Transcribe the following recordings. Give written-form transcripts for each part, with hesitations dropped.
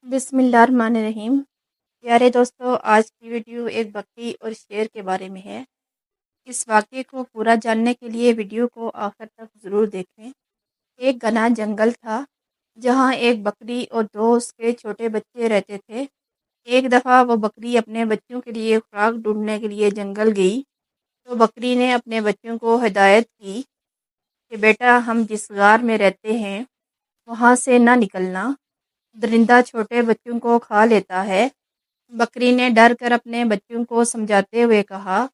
بسم اللہ الرحمن الرحیم۔ پیارے دوستو، آج کی ویڈیو ایک بکری اور شیر کے بارے میں ہے۔ اس واقعے کو پورا جاننے کے لیے ویڈیو کو آخر تک ضرور دیکھیں۔ ایک گھنا جنگل تھا جہاں ایک بکری اور دو اس کے چھوٹے بچے رہتے تھے۔ ایک دفعہ وہ بکری اپنے بچوں کے لیے خوراک ڈھونڈنے کے لیے جنگل گئی تو بکری نے اپنے بچوں کو ہدایت کی کہ بیٹا، ہم جس غار میں رہتے ہیں وہاں سے نہ نکلنا، درندہ چھوٹے بچوں کو کھا لیتا ہے۔ بکری نے ڈر کر اپنے بچوں کو سمجھاتے ہوئے کہا،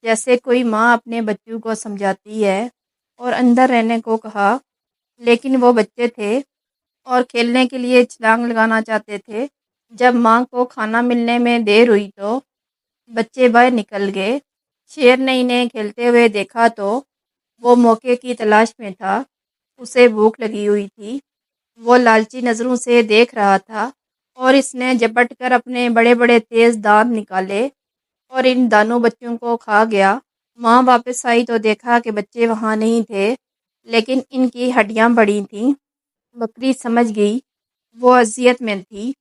جیسے کوئی ماں اپنے بچوں کو سمجھاتی ہے، اور اندر رہنے کو کہا۔ لیکن وہ بچے تھے اور کھیلنے کے لیے چھلانگ لگانا چاہتے تھے۔ جب ماں کو کھانا ملنے میں دیر ہوئی تو بچے باہر نکل گئے۔ شیر نے انہیں کھیلتے ہوئے دیکھا تو وہ موقع کی تلاش میں تھا۔ اسے بھوک لگی ہوئی تھی، وہ لالچی نظروں سے دیکھ رہا تھا، اور اس نے جھپٹ کر اپنے بڑے بڑے تیز دانت نکالے اور ان دانوں بچوں کو کھا گیا۔ ماں واپس آئی تو دیکھا کہ بچے وہاں نہیں تھے، لیکن ان کی ہڈیاں بڑی تھیں۔ بکری سمجھ گئی وہ اذیت میں تھی۔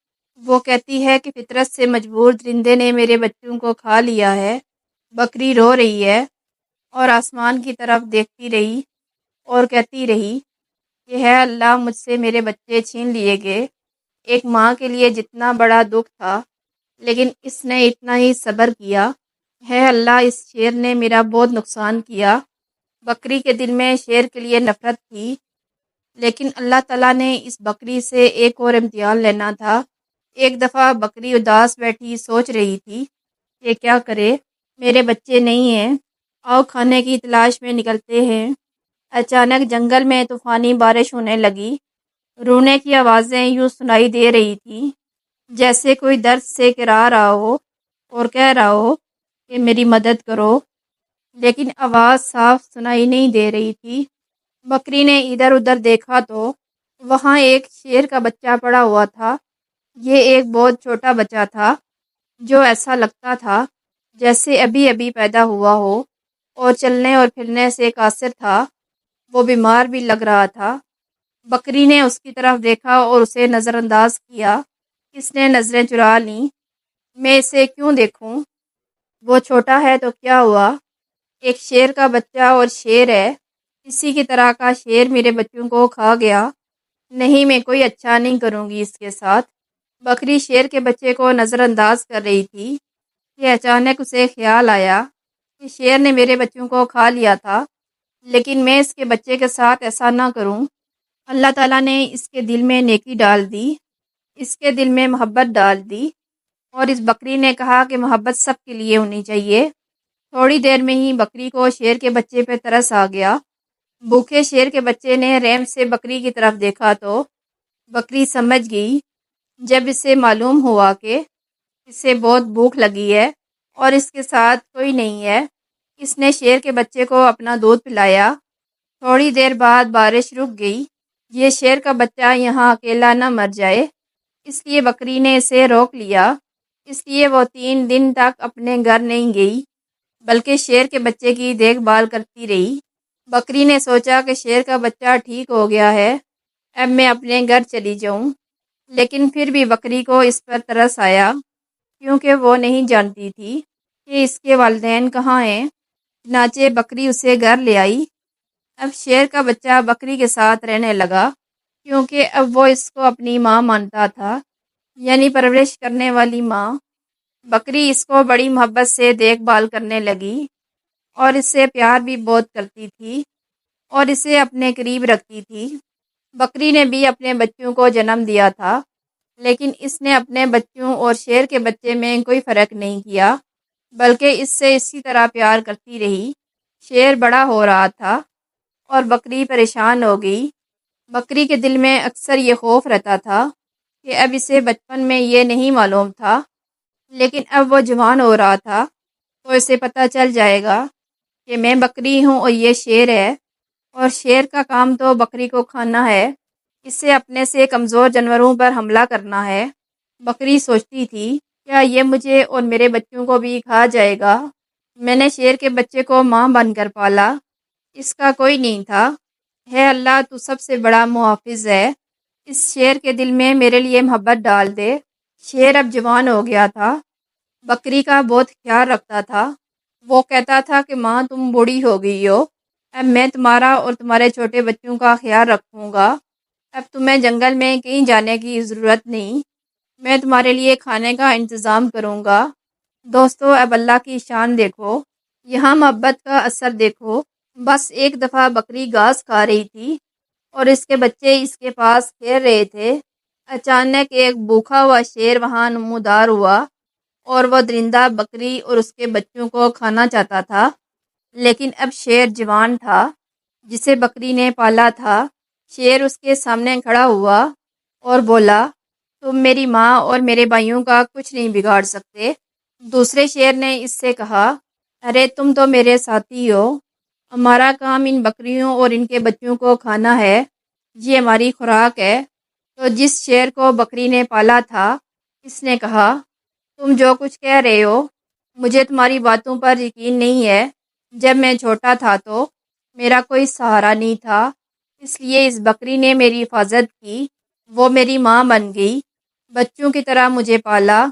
وہ کہتی ہے کہ فطرت سے مجبور درندے نے میرے بچوں کو کھا لیا ہے۔ بکری رو رہی ہے اور آسمان کی طرف دیکھتی رہی اور کہتی رہی کہ ہے اللہ، مجھ سے میرے بچے چھین لیے گئے۔ ایک ماں کے لیے جتنا بڑا دکھ تھا، لیکن اس نے اتنا ہی صبر کیا۔ ہے اللہ، اس شیر نے میرا بہت نقصان کیا۔ بکری کے دل میں شیر کے لیے نفرت تھی، لیکن اللہ تعالیٰ نے اس بکری سے ایک اور امتحان لینا تھا۔ ایک دفعہ بکری اداس بیٹھی سوچ رہی تھی کہ کیا کرے، میرے بچے نہیں ہیں، آؤ کھانے کی تلاش میں نکلتے ہیں۔ اچانک جنگل میں طوفانی بارش ہونے لگی۔ رونے کی آوازیں یوں سنائی دے رہی تھیں جیسے کوئی درد سے کرا رہا ہو اور کہہ رہا ہو کہ میری مدد کرو، لیکن آواز صاف سنائی نہیں دے رہی تھی۔ بکری نے ادھر ادھر دیکھا تو وہاں ایک شیر کا بچہ پڑا ہوا تھا۔ یہ ایک بہت چھوٹا بچہ تھا جو ایسا لگتا تھا جیسے ابھی ابھی پیدا ہوا ہو، اور چلنے اور پھرنے سے قاصر تھا۔ وہ بیمار بھی لگ رہا تھا۔ بکری نے اس کی طرف دیکھا اور اسے نظر انداز کیا۔ اس نے نظریں چرا لیں۔ میں اسے کیوں دیکھوں؟ وہ چھوٹا ہے تو کیا ہوا؟ ایک شیر کا بچہ اور شیر ہے، اسی کی طرح کا شیر میرے بچوں کو کھا گیا۔ نہیں، میں کوئی اچھا نہیں کروں گی اس کے ساتھ۔ بکری شیر کے بچے کو نظر انداز کر رہی تھی کہ اچانک اسے خیال آیا کہ شیر نے میرے بچوں کو کھا لیا تھا، لیکن میں اس کے بچے کے ساتھ ایسا نہ کروں۔ اللہ تعالیٰ نے اس کے دل میں نیکی ڈال دی، اس کے دل میں محبت ڈال دی، اور اس بکری نے کہا کہ محبت سب کے لیے ہونی چاہیے۔ تھوڑی دیر میں ہی بکری کو شیر کے بچے پہ ترس آ گیا۔ بھوکے شیر کے بچے نے رحم سے بکری کی طرف دیکھا تو بکری سمجھ گئی۔ جب اسے معلوم ہوا کہ اسے بہت بھوک لگی ہے اور اس کے ساتھ کوئی نہیں ہے، اس نے شیر کے بچے کو اپنا دودھ پلایا۔ تھوڑی دیر بعد بارش رک گئی۔ یہ شیر کا بچہ یہاں اکیلا نہ مر جائے، اس لیے بکری نے اسے روک لیا۔ اس لیے وہ 3 دن تک اپنے گھر نہیں گئی، بلکہ شیر کے بچے کی دیکھ بھال کرتی رہی۔ بکری نے سوچا کہ شیر کا بچہ ٹھیک ہو گیا ہے، اب میں اپنے گھر چلی جاؤں۔ لیکن پھر بھی بکری کو اس پر ترس آیا، کیونکہ وہ نہیں جانتی تھی کہ اس کے والدین کہاں ہیں۔ چنانچہ بکری اسے گھر لے آئی۔ اب شیر کا بچہ بکری کے ساتھ رہنے لگا، کیونکہ اب وہ اس کو اپنی ماں مانتا تھا، یعنی پرورش کرنے والی ماں۔ بکری اس کو بڑی محبت سے دیکھ بھال کرنے لگی اور اس سے پیار بھی بہت کرتی تھی اور اسے اپنے قریب رکھتی تھی۔ بکری نے بھی اپنے بچوں کو جنم دیا تھا، لیکن اس نے اپنے بچوں اور شیر کے بچے میں کوئی فرق نہیں کیا، بلکہ اس سے اسی طرح پیار کرتی رہی۔ شیر بڑا ہو رہا تھا اور بکری پریشان ہو گئی۔ بکری کے دل میں اکثر یہ خوف رہتا تھا کہ اب اسے بچپن میں یہ نہیں معلوم تھا، لیکن اب وہ جوان ہو رہا تھا تو اسے پتہ چل جائے گا کہ میں بکری ہوں اور یہ شیر ہے، اور شیر کا کام تو بکری کو کھانا ہے، اسے اپنے سے کمزور جانوروں پر حملہ کرنا ہے۔ بکری سوچتی تھی، کیا یہ مجھے اور میرے بچوں کو بھی کھا جائے گا؟ میں نے شیر کے بچے کو ماں بن کر پالا، اس کا کوئی نہیں تھا۔ ہے اللہ، تو سب سے بڑا محافظ ہے، اس شیر کے دل میں میرے لیے محبت ڈال دے۔ شیر اب جوان ہو گیا تھا، بکری کا بہت خیال رکھتا تھا۔ وہ کہتا تھا کہ ماں تم بوڑھی ہو گئی ہو، اب میں تمہارا اور تمہارے چھوٹے بچوں کا خیال رکھوں گا۔ اب تمہیں جنگل میں کہیں جانے کی ضرورت نہیں، میں تمہارے لیے کھانے کا انتظام کروں گا۔ دوستو، اب اللہ کی شان دیکھو، یہاں محبت کا اثر دیکھو۔ بس ایک دفعہ بکری گھاس کھا رہی تھی اور اس کے بچے اس کے پاس کھیل رہے تھے۔ اچانک ایک بھوکا ہوا شیر وہاں نمودار ہوا اور وہ درندہ بکری اور اس کے بچوں کو کھانا چاہتا تھا، لیکن اب شیر جوان تھا جسے بکری نے پالا تھا۔ شیر اس کے سامنے کھڑا ہوا اور بولا، تم میری ماں اور میرے بھائیوں کا کچھ نہیں بگاڑ سکتے۔ دوسرے شیر نے اس سے کہا، ارے تم تو میرے ساتھی ہو، ہمارا کام ان بکریوں اور ان کے بچوں کو کھانا ہے، یہ ہماری خوراک ہے۔ تو جس شیر کو بکری نے پالا تھا اس نے کہا، تم جو کچھ کہہ رہے ہو مجھے تمہاری باتوں پر یقین نہیں ہے۔ جب میں چھوٹا تھا تو میرا کوئی سہارا نہیں تھا، اس لیے اس بکری نے میری حفاظت کی، وہ میری ماں بن گئی، بچوں کی طرح مجھے پالا،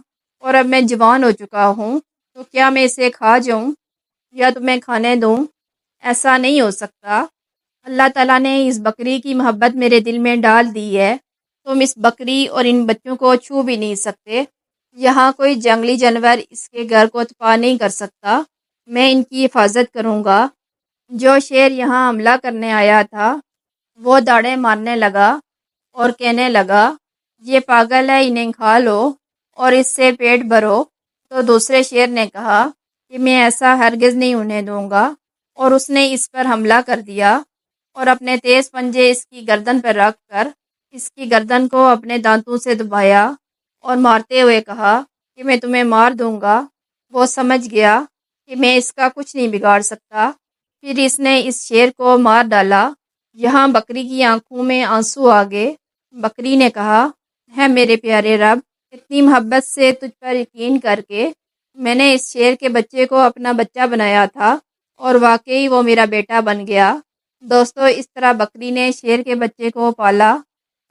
اور اب میں جوان ہو چکا ہوں تو کیا میں اسے کھا جاؤں یا تمہیں کھانے دوں؟ ایسا نہیں ہو سکتا۔ اللہ تعالیٰ نے اس بکری کی محبت میرے دل میں ڈال دی ہے، تم اس بکری اور ان بچوں کو چھو بھی نہیں سکتے۔ یہاں کوئی جنگلی جانور اس کے گھر کو تباہ نہیں کر سکتا، میں ان کی حفاظت کروں گا۔ جو شیر یہاں حملہ کرنے آیا تھا وہ داڑیں مارنے لگا اور کہنے لگا، یہ پاگل ہے، انہیں کھا لو اور اس سے پیٹ بھرو۔ تو دوسرے شیر نے کہا کہ میں ایسا ہرگز نہیں ہونے دوں گا، اور اس نے اس پر حملہ کر دیا اور اپنے تیز پنجے اس کی گردن پر رکھ کر اس کی گردن کو اپنے دانتوں سے دبایا اور مارتے ہوئے کہا کہ میں تمہیں مار دوں گا۔ وہ سمجھ گیا کہ میں اس کا کچھ نہیں بگاڑ سکتا، پھر اس نے اس شیر کو مار ڈالا۔ یہاں بکری کی آنکھوں میں آنسو آ گئے۔ بکری نے کہا، ہے میرے پیارے رب، اتنی محبت سے تجھ پر یقین کر کے میں نے اس شیر کے بچے کو اپنا بچہ بنایا تھا اور واقعی وہ میرا بیٹا بن گیا۔ دوستو، اس طرح بکری نے شیر کے بچے کو پالا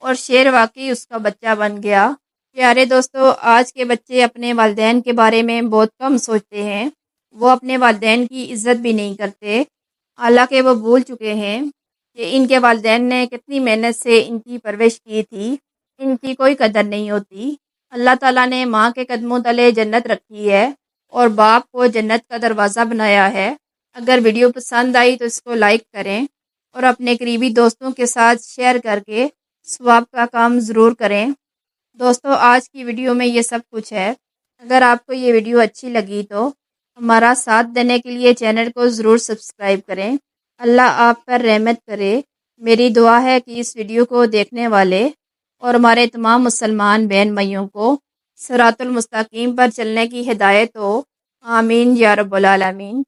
اور شیر واقعی اس کا بچہ بن گیا۔ پیارے دوستو، آج کے بچے اپنے والدین کے بارے میں بہت کم سوچتے ہیں، وہ اپنے والدین کی عزت بھی نہیں کرتے، حالانکہ وہ بھول چکے ہیں کہ ان کے والدین نے کتنی محنت سے ان کی پرورش کی تھی، ان کی کوئی قدر نہیں ہوتی۔ اللہ تعالیٰ نے ماں کے قدموں تلے جنت رکھی ہے اور باپ کو جنت کا دروازہ بنایا ہے۔ اگر ویڈیو پسند آئی تو اس کو لائک کریں اور اپنے قریبی دوستوں کے ساتھ شیئر کر کے ثواب کا کام ضرور کریں۔ دوستو، آج کی ویڈیو میں یہ سب کچھ ہے۔ اگر آپ کو یہ ویڈیو اچھی لگی تو ہمارا ساتھ دینے کے لیے چینل کو ضرور سبسکرائب کریں۔ اللہ آپ پر رحمت کرے۔ میری دعا ہے کہ اس ویڈیو کو دیکھنے والے اور ہمارے تمام مسلمان بہن بھائیوں کو صراط المستقیم پر چلنے کی ہدایت ہو۔ آمین یا رب العالمین۔